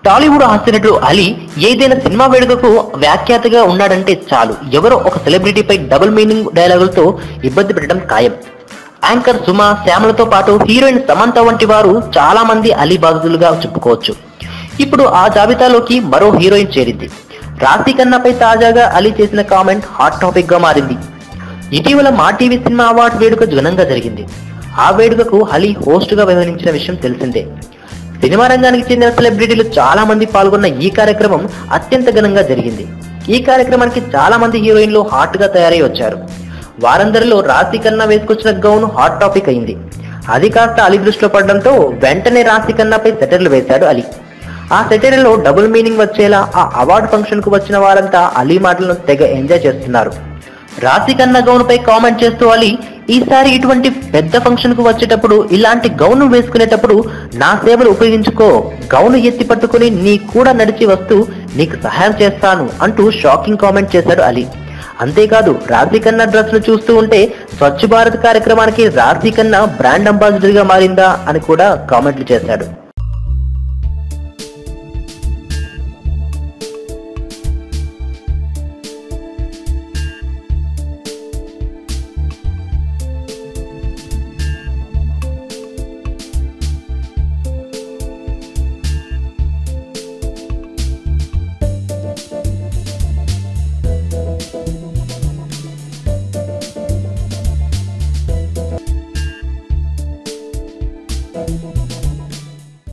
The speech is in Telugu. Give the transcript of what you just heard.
టాలీవుడ్ హాస్యనటుడు అలీ ఏదైనా సినిమా వేడుకకు వ్యాఖ్యాతగా ఉన్నాడంటే చాలు ఎవరో ఒక సెలబ్రిటీపై డబుల్ మీనింగ్ డైలాగులతో ఇబ్బంది పెట్టడం ఖాయం. యాంకర్ సుమ, శ్యామలతో పాటు హీరోయిన్ సమంత వంటి వారు చాలా మంది అలీ బాధితులుగా చెప్పుకోవచ్చు. ఇప్పుడు ఆ జాబితాలోకి మరో హీరోయిన్ చేరింది. రాశి ఖన్నాపై తాజాగా అలీ చేసిన కామెంట్ హాట్ టాపిక్ గా మారింది. ఇటీవల మా టీవీ సినిమా అవార్డు వేడుక ఘనంగా జరిగింది. ఆ వేడుకకు అలీ హోస్ట్ గా వ్యవహరించిన విషయం తెలిసిందే. సినిమా రంగానికి చెందిన సెలబ్రిటీలు చాలా మంది పాల్గొన్న ఈ కార్యక్రమం అత్యంత ఘనంగా జరిగింది. ఈ కార్యక్రమానికి చాలా మంది హీరోయిన్లు హాట్ గా తయారై వచ్చారు. వారందరిలో రాశి ఖన్నా వేసుకొచ్చిన గౌన్ హాట్ టాపిక్ అయింది. అది కాస్త అలీ దృష్టిలో పడడంతో వెంటనే రాశి ఖన్నాపై సెటర్లు వేశాడు అలీ. ఆ సెటర్లో డబుల్ మీనింగ్ వచ్చేలా ఆ అవార్డు ఫంక్షన్ కు వచ్చిన వారంతా అలీ మాటలను తెగ ఎంజాయ్ చేస్తున్నారు. రాశి ఖన్నా గౌన్ పై కామెంట్ చేస్తూ అలీ, ఈసారి ఇటువంటి పెద్ద ఫంక్షన్ కు వచ్చేటప్పుడు ఇలాంటి గౌను వేసుకునేటప్పుడు నా సేవలు ఉపయోగించుకో, గౌను ఎత్తి పట్టుకుని నీ కూడా నడిచి వస్తూ నీకు సహాయం చేస్తాను అంటూ షాకింగ్ కామెంట్ చేశాడు అలీ. అంతేకాదు రాశి ఖన్నా డ్రెస్ ను చూస్తూ ఉంటే స్వచ్ఛ భారత్ కార్యక్రమానికి రాశి ఖన్నా బ్రాండ్ అంబాసిడర్ గా మారిందా అని కూడా కామెంట్లు చేశాడు.